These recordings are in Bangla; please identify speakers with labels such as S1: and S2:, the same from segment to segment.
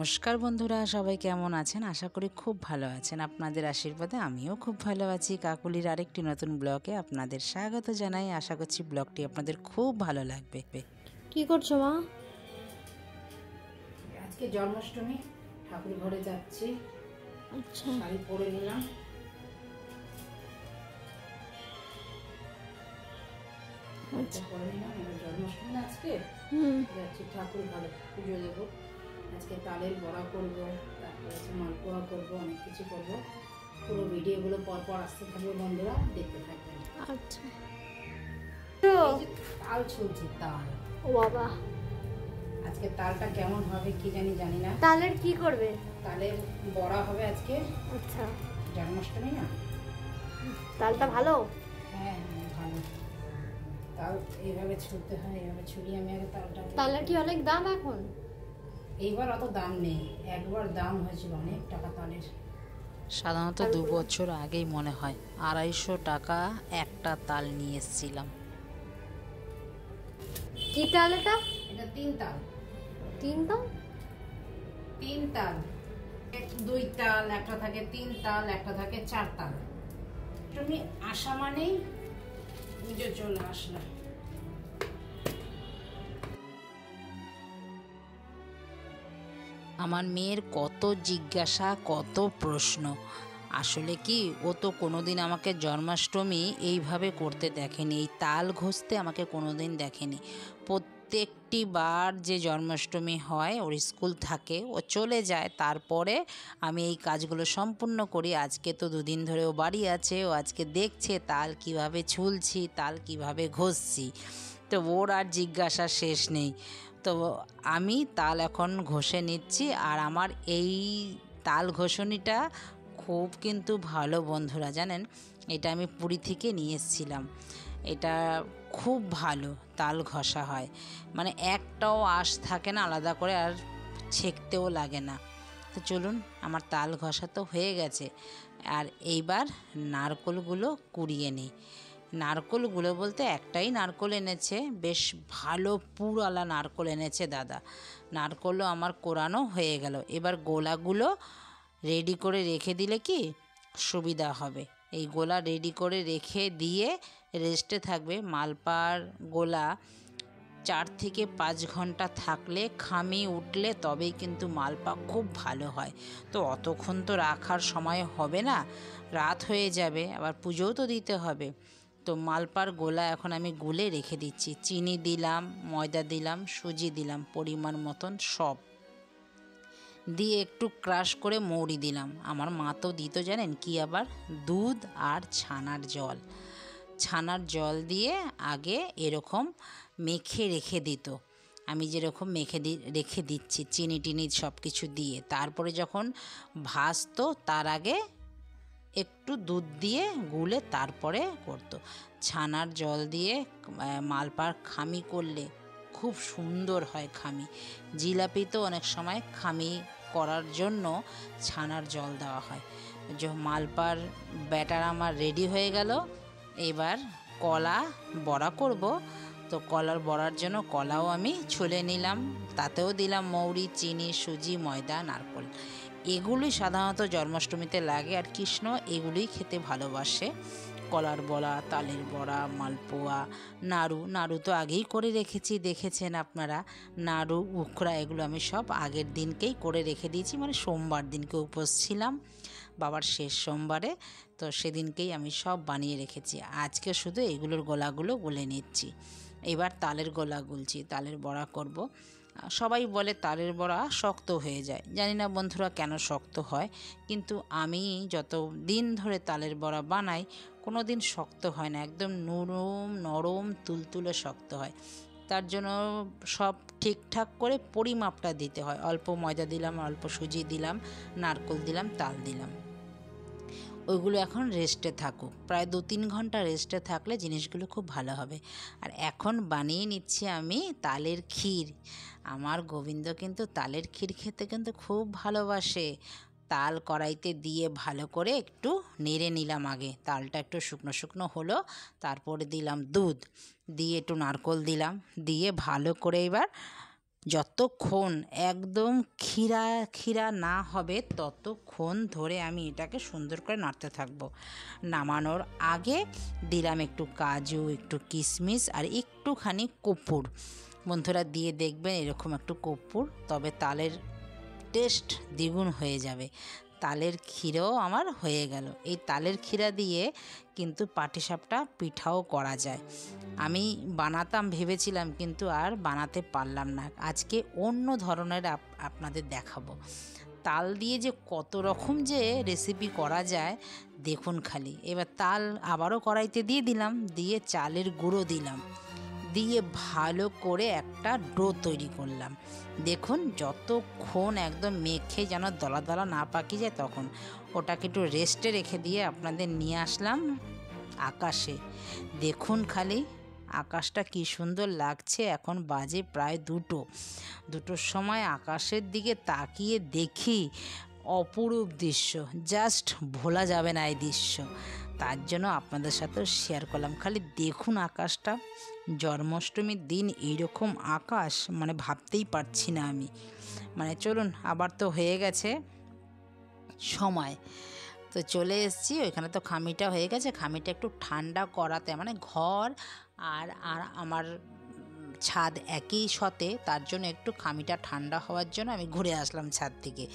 S1: নমস্কার বন্ধুরা, সবাই কেমন আছেন? আশা করি খুব ভালো আছেন। আপনাদের আশীর্বাদে আমিও খুব ভালো আছি। কাকুলির আরেকটি নতুন ব্লগে আপনাদের স্বাগত জানাই। আশা করছি ব্লগটি আপনাদের খুব ভালো লাগবে।
S2: কি করছো মা?
S1: আজকে জন্মাষ্টমী, ঠাকুর ঘরে যাচ্ছি।
S2: আচ্ছা,
S1: শাড়ি পরে নিলাম। জন্মাষ্টমী আজকে যাচ্ছি ঠাকুর ঘরে, পুজো দেবো। আজকে তালের বড়া করবো, তারপরে মালপোয়া করবো, অনেক কিছু করবো। পুরো ভিডিওগুলো পরপর আসতে থাকবে, বন্ধুরা দেখতে থাকবেন।
S2: আচ্ছা।
S1: তাল ছুলছি, তাল।
S2: ও বাবা,
S1: আজকে তালটা কেমন হবে কি জানি না।
S2: তালের কি করবে?
S1: তালের বড়া হবে আজকে।
S2: আচ্ছা,
S1: জন্মাষ্টমী না,
S2: তালটা ভালো?
S1: হ্যাঁ ভালো। তাল এইভাবে ছুলতে হয়, এইভাবে ছুলি আমি আগে তালটা।
S2: তালের কি অনেক দাম এখন?
S1: এইবার অত দাম নেই, একবার দাম হয়েছিল অনেক টাকা তালের। সাধারণত 2 বছর আগেই মনে হয় 250 টাকা একটা তাল নিয়ে এসেছিলাম।
S2: কি তাল এটা?
S1: এটা 3 তাল।
S2: 3 তাল?
S1: 3 তাল, 2 তাল, একটা থাকে 3 তাল, একটা থাকে 4 তাল। তুমি আসা মানেই পুজো চলে আসলো। আমার মেয়ের কত জিজ্ঞাসা, কত প্রশ্ন। আসলে কি, ও তো কোনোদিন আমাকে জন্মাষ্টমী এইভাবে করতে দেখেনি, এই তাল ঘষতে আমাকে কোনোদিন দেখেনি। প্রত্যেকটি বার যে জন্মাষ্টমী হয়, ওর স্কুল থাকে, ও চলে যায়, তারপরে আমি এই কাজগুলো সম্পূর্ণ করি। আজকে তো 2 দিন ধরে ও বাড়ি আছে, ও আজকে দেখছে তাল কিভাবে ছুলছি, তাল কিভাবে ঘষছি। তো ওর আর জিজ্ঞাসা শেষ নেই। তো আমি তাল এখন ঘষে নিচ্ছি। আর আমার এই তাল ঘষণিটা খুব কিন্তু ভালো, বন্ধুরা জানেন। এটা আমি পুরী থেকে নিয়ে এসেছিলাম। এটা খুব ভালো তাল ঘষা হয়, মানে একটাও আঁশ থাকে না আলাদা করে, আর ছেঁকতেও লাগে না। তো চলুন, আমার তাল ঘষা তো হয়ে গেছে। আর এইবার নারকেলগুলো কুড়িয়ে নিই। নারকেলগুলো বলতে একটাই নারকেল এনেছে, বেশ ভালো পুরওয়ালা নারকেল এনেছে দাদা। নারকেলও আমার কোরানো হয়ে গেল। এবার গোলাগুলো রেডি করে রেখে দিলে কি সুবিধা হবে। এই গোলা রেডি করে রেখে দিয়ে রেস্টে থাকবে। মালপার গোলা 4 থেকে 5 ঘন্টা থাকলে, খামি উঠলে তবেই কিন্তু মালপা খুব ভালো হয়। তো অতক্ষণ তো রাখার সময় হবে না, রাত হয়ে যাবে, আবার পুজোও তো দিতে হবে। তো মালপার গোলা এখন আমি গুলে রেখে দিচ্ছি। চিনি দিলাম, ময়দা দিলাম, সুজি দিলাম পরিমাণ মতন, সব দিয়ে একটু ক্রাশ করে মৌরি দিলাম। আমার মা তো দিত জানেন কি, আবার দুধ আর ছানার জল। ছানার জল দিয়ে আগে এরকম মেখে রেখে দিত। আমি যেরকম রেখে দিচ্ছি চিনি টিনি সব কিছু দিয়ে, তারপরে যখন ভাজতো তার আগে একটু দুধ দিয়ে গুলে তারপরে করতো। ছানার জল দিয়ে মালপার খামি করলে খুব সুন্দর হয় খামি। জিলাপিতেও অনেক সময় খামি করার জন্য ছানার জল দেওয়া হয়। মালপার ব্যাটার আমার রেডি হয়ে গেল। এবার কলা বড়া করব। তো কলার বড়ার জন্য কলাও আমি ছুলে নিলাম, তাতেও দিলাম মৌরি, চিনি, সুজি, ময়দা, নারকেল। এগুলি সাধারণত জন্মাষ্টমীতে লাগে, আর কৃষ্ণ এগুলিই খেতে ভালোবাসে। কলার বড়া, তালের বড়া, মালপোয়া, নাড়ু তো আগেই করে রেখেছি, দেখেছেন আপনারা। নাড়ু, উখড়া এগুলো আমি সব আগের দিনকেই করে রেখে দিয়েছি, মানে সোমবার দিনকে উপোস ছিলাম, বাবার শেষ সোমবারে। তো সেদিনকেই আমি সব বানিয়ে রেখেছি। আজকে শুধু এগুলোর গোলাগুলো গুলে নিচ্ছি। এবার তালের গোলা গুলছি, তালের বড়া করব। সবাই বলে তালের বড়া শক্ত হয়ে যায়, জানি না বন্ধুরা কেন শক্ত হয়, কিন্তু আমি যত দিন ধরে তালের বড়া বানাই কোনো দিন শক্ত হয় না, একদম নরম নরম তুলতুলে শক্ত হয়। তার জন্য সব ঠিকঠাক করে পরিমাপটা দিতে হয়। অল্প ময়দা দিলাম, অল্প সুজি দিলাম, নারকেল দিলাম, তাল দিলাম। ওইগুলো এখন রেস্টে থাকুক, প্রায় 2-3 ঘন্টা রেস্টে থাকলে জিনিসগুলো খুব ভালো হবে। আর এখন বানিয়ে নিচ্ছি আমি তালের ক্ষীর। আমার গোবিন্দ কিন্তু তালের ক্ষীর খেতে কিন্তু খুব ভালোবাসে। তাল কড়াইতে দিয়ে ভালো করে একটু নেড়ে নিলাম আগে, তালটা একটু শুকনো শুকনো হলো, তারপরে দিলাম দুধ, দিয়ে একটু নারকেল দিলাম, দিয়ে ভালো করে এবার যতক্ষণ একদম ক্ষীরা ক্ষীরা না হবে ততক্ষণ ধরে আমি এটাকে সুন্দর করে নাড়তে থাকবো। নামানোর আগে দিলাম একটু কাজু, একটু কিশমিশ আর একটুখানি কর্পূর। বন্ধুরা দিয়ে দেখবেন এরকম একটু কর্পূর, তবে তালের টেস্ট দ্বিগুণ হয়ে যাবে। তালের ক্ষীরাও আমার হয়ে গেল। এই তালের ক্ষীরা দিয়ে কিন্তু পাটিসাপটা পিঠাও করা যায়। আমি বানাতাম ভেবেছিলাম, কিন্তু আর বানাতে পারলাম না। আজকে অন্য ধরনের আপনাদের দেখাবো। তাল দিয়ে যে কত রকম যে রেসিপি করা যায় দেখুন খালি। এবার তাল আবারও কড়াইতে দিয়ে দিলাম, দিয়ে চালের গুঁড়ো দিলাম, দিয়ে ভালো করে একটা ডো তৈরি করলাম। দেখুন যতক্ষণ একদম মেখে যেন দলা দলা না পাকিয়ে যায় তখন ওটাকে একটু রেস্টে রেখে দিয়ে আপনাদের নিয়ে আসলাম আকাশে। দেখুন খালি আকাশটা কি সুন্দর লাগছে। এখন বাজে প্রায় 2টোর সময় আকাশের দিকে তাকিয়ে দেখি অপরূপ দৃশ্য, জাস্ট ভোলা যাবে না এই দৃশ্য। তার জন্য আপনাদের সাথেও শেয়ার করলাম। খালি দেখুন আকাশটা, জন্মাষ্টমীর দিন এইরকম আকাশ মানে ভাবতেই পারছি না আমি। মানে চলুন, আবার তো হয়ে গেছে সময়, তো চলে এসেছি। ওইখানে তো খামিটা হয়ে গেছে, খামিটা একটু ঠান্ডা করাতে, মানে ঘর আর আর আমার ছাদ একই সাথে, তার জন্য একটু খামিটা ঠান্ডা হওয়ার জন্য আমি ঘুরে আসলাম ছাদ থেকে।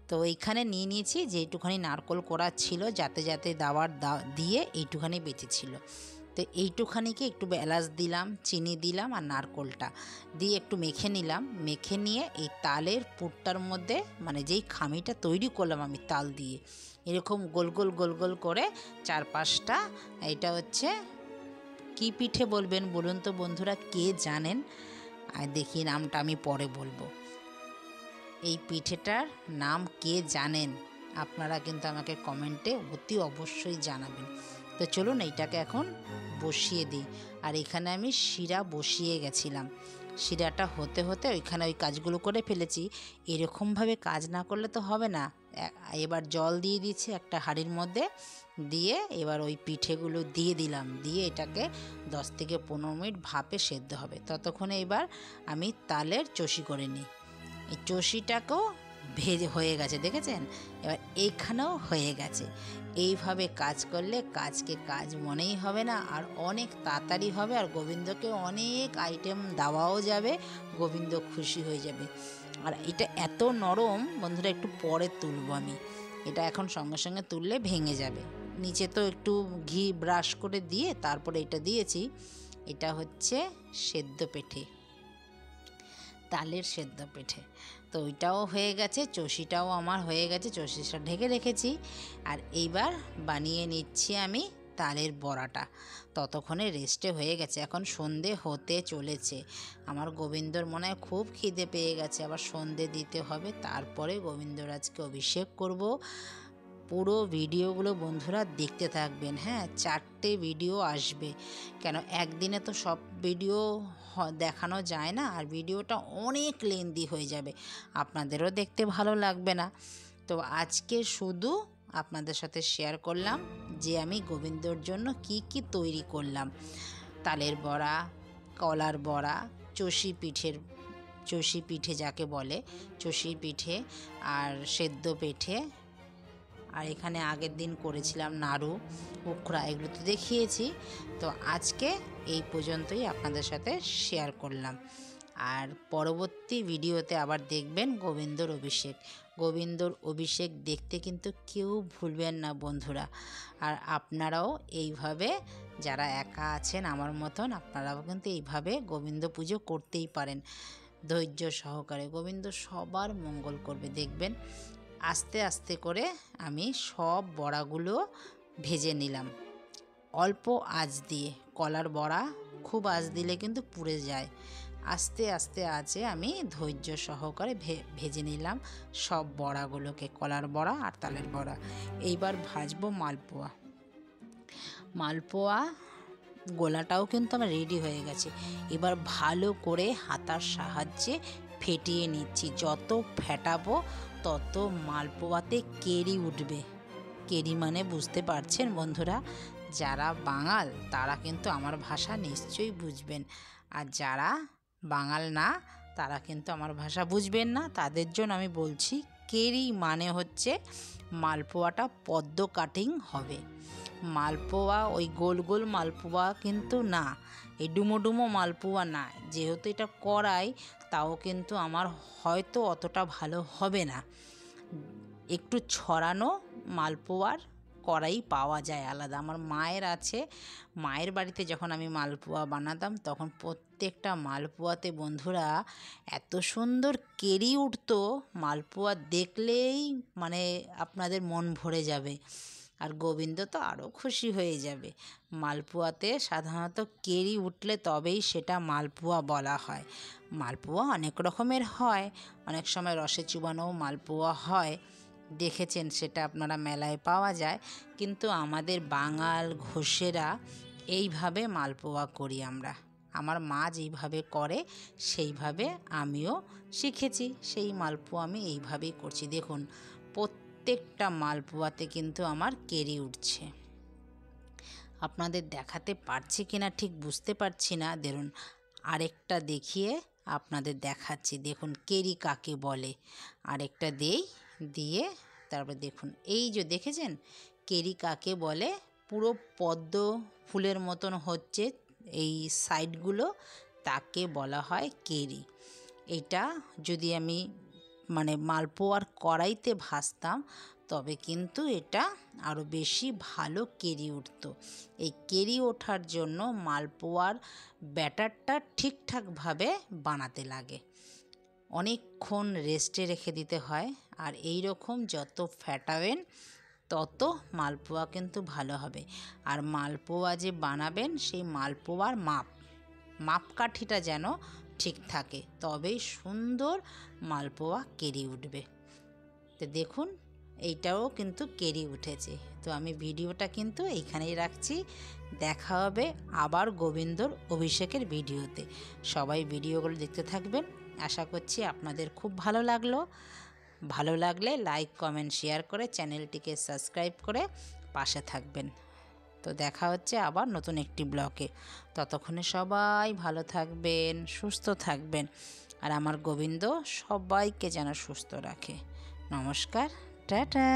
S1: তো এইখানে নিয়ে নিয়েছি যেইটুখানি নারকোল করা ছিল, যাতে যাতে দাওয়ার দিয়ে এইটুখানি বেঁচেছিল। তো এইটুখানিকে একটু এলাচ দিলাম, চিনি দিলাম আর নারকোলটা দিয়ে একটু মেখে নিলাম। মেখে নিয়ে এই তালের পুরটার মধ্যে, মানে যেই খামিটা তৈরি করলাম আমি তাল দিয়ে, এরকম গোল গোল গোল গোল করে 4-5টা, এটা হচ্ছে কি পিঠে বলবেন বলুন তো বন্ধুরা, কে জানেন? আর দেখি নামটা আমি পরে বলবো। এই পিঠেটার নাম কে জানেন আপনারা কিন্তু আমাকে কমেন্টে অতি অবশ্যই জানাবেন। তো চলুন এইটাকে এখন বসিয়ে দিই। আর এখানে আমি শিরা বসিয়ে গেছিলাম, শিরাটা হতে হতে ওইখানে ওই কাজগুলো করে ফেলেছি। এরকমভাবে কাজ না করলে তো হবে না। এবার জল দিয়ে দিচ্ছি একটা হাঁড়ির মধ্যে, দিয়ে এবার ওই পিঠেগুলো দিয়ে দিলাম, দিয়ে এটাকে 10 থেকে 15 মিনিট ভাপে সেদ্ধ হবে। ততক্ষণে এবার আমি তালের চষি করে নিই। এই চষিটাকেও ভেজে হয়ে গেছে, দেখেছেন? এবার এইখানেও হয়ে গেছে। এইভাবে কাজ করলে কাজকে কাজ মনেই হবে না, আর অনেক তাড়াতাড়ি হবে, আর গোবিন্দকে অনেক আইটেম দেওয়াও যাবে, গোবিন্দ খুশি হয়ে যাবে। আর এটা এত নরম বন্ধুরা, একটু পরে তুলব আমি। এটা এখন সঙ্গে সঙ্গে তুললে ভেঙে যাবে। নিচে তো একটু ঘি ব্রাশ করে দিয়ে তারপরে এটা দিয়েছি। এটা হচ্ছে সেদ্ধ পিঠে, তালের সেদ্ধ পিঠে। তো ওইটাও হয়ে গেছে, চষিটাও আমার হয়ে গেছে, চষিটা ঢেকে রেখেছি। আর এইবার বানিয়ে নিচ্ছি আমি তালের বড়াটা। ততক্ষণে রেস্টে হয়ে গেছে, এখন সন্ধে হতে চলেছে। আমার গোবিন্দর মনে হয় খুব খিদে পেয়ে গেছে, আবার সন্ধে দিতে হবে, তারপরে গোবিন্দর আজকে অভিষেক করব। পুরো ভিডিওগুলো বন্ধুরা দেখতে থাকবেন। হ্যাঁ, 4টে ভিডিও আসবে, কেন একদিনে তো সব ভিডিও দেখানো যায় না, আর ভিডিওটা অনেক লেন্দি হয়ে যাবে, আপনাদেরও দেখতে ভালো লাগবে না। তো আজকে শুধু আপনাদের সাথে শেয়ার করলাম যে আমি গোবিন্দর জন্য কি কি তৈরি করলাম। তালের বড়া, কলার বড়া, চষি পিঠে যাকে বলে, চষি পিঠে আর সেদ্ধ পিঠে, আর এখানে আগের দিন করেছিলাম নাড়ু, উখড়া, এগুলো তো দেখিয়েছি। তো আজকে এই পর্যন্তই আপনাদের সাথে শেয়ার করলাম। আর পরবর্তী ভিডিওতে আবার দেখবেন গোবিন্দর অভিষেক। গোবিন্দর অভিষেক দেখতে কিন্তু কেউ ভুলবেন না বন্ধুরা। আর আপনারাও এইভাবে, যারা একা আছেন আমার মতন, আপনারাও কিন্তু এইভাবে গোবিন্দ পুজো করতেই পারেন ধৈর্য সহকারে। গোবিন্দ সবার মঙ্গল করবে, দেখবেন। আস্তে আস্তে করে আমি সব বড়াগুলো ভেজে নিলাম অল্প আঁচ দিয়ে। কলার বড়া খুব আঁচ দিলে কিন্তু পুড়ে যায়। আস্তে আস্তে আঁচে আমি ধৈর্য সহকারে ভেজে নিলাম সব বড়াগুলোকে, কলার বড়া আর তালের বড়া। এইবার ভাজবো মালপোয়া গোলাটাও কিন্তু আমার রেডি হয়ে গেছে। এবার ভালো করে হাতার সাহায্যে ফেটিয়ে নিচ্ছি। যত ফেটাবো তত মালপোয়াতে কেরি উঠবে। কেরি মানে বুঝতে পারছেন বন্ধুরা? যারা বাঙাল তারা কিন্তু আমার ভাষা নিশ্চয়ই বুঝবেন, আর যারা বাঙাল না তারা কিন্তু আমার ভাষা বুঝবেন না, তাদের জন্য আমি বলছি কেরি মানে হচ্ছে মালপোয়াটা পদ্ম কাটিং হবে। মালপোয়া ওই গোল গোল মালপোয়া কিন্তু না, এই ডুমো ডুমো মালপোয়া না। যেহেতু এটা কড়াই, তাও কিন্তু আমার হয়তো অতটা ভালো হবে না। একটু ছড়ানো মালপোয়ার কড়াই পাওয়া যায় আলাদা, আমার মায়ের আছে। মায়ের বাড়িতে যখন আমি মালপোয়া বানাতাম তখন প্রত্যেকটা মালপোয়াতে বন্ধুরা এত সুন্দর কেরি উঠতো, মালপোয়া দেখলেই মানে আপনাদের মন ভরে যাবে। আর গোবিন্দ তো আরও খুশি হয়ে যাবে। মালপোয়াতে সাধারণত কেরি উঠলে তবেই সেটা মালপোয়া বলা হয়। মালপোয়া অনেক রকমের হয়, অনেক সময় রসে চুবানোও মালপোয়া হয়, দেখেছেন সেটা আপনারা মেলায় পাওয়া যায়। কিন্তু আমাদের বাঙাল ঘোষেরা এইভাবে মালপোয়া করি আমরা। আমার মা যেইভাবে করে সেইভাবে আমিও শিখেছি, সেই মালপোয়া আমি এইভাবেই করছি। দেখুন প্রত্যেকটা মালপোয়াতে কিন্তু আমার কেরি উঠছে। আপনাদের দেখাতে পারছি কিনা ঠিক বুঝতে পারছি না, দেখুন আরেকটা দেখিয়ে আপনাদের দেখাচ্ছি। দেখুন কেরি কাকে বলে, আরেকটা দিয়ে তারপর দেখুন এই যে দেখেছেন কেরি কাকে বলে, পুরো পদ্ম ফুলের মতন হচ্ছে এই সাইডগুলো, তাকে বলা হয় কেরি। এটা যদি আমি মানে মালপোয়ার কড়াইতে ভাজতাম তবে কিন্তু এটা আরও বেশি ভালো কেরি উঠতো। এই কেরি ওঠার জন্য মালপোয়ার ব্যাটারটা ঠিকঠাকভাবে বানাতে লাগে, অনেকক্ষণ রেস্টে রেখে দিতে হয়। আর এই রকম যত ফ্যাটাবেন তত মালপোয়া কিন্তু ভালো হবে। আর মালপোয়া যে বানাবেন সেই মালপোয়ার মাপকাঠিটা যেন ঠিক থাকে, তবেই সুন্দর মালপোয়া কেরি উঠবে। তো দেখুন এইটাও কিন্তু কেরি উঠেছে। তো আমি ভিডিওটা কিন্তু এইখানেই রাখছি, দেখা হবে আবার গোবিন্দর অভিষেকের ভিডিওতে। সবাই ভিডিওগুলো দেখতে থাকবেন, আশা করছি আপনাদের খুব ভালো লাগলো। ভালো লাগলে লাইক কমেন্ট শেয়ার করে চ্যানেলটিকে সাবস্ক্রাইব করে পাশে থাকবেন। তো দেখা হচ্ছে আবার নতুন একটি ব্লগে। ততক্ষণে সবাই ভালো থাকবেন, সুস্থ থাকবেন, আর আমার গোবিন্দ সবাইকে যেন সুস্থ রাখে। নমস্কার, টাটা।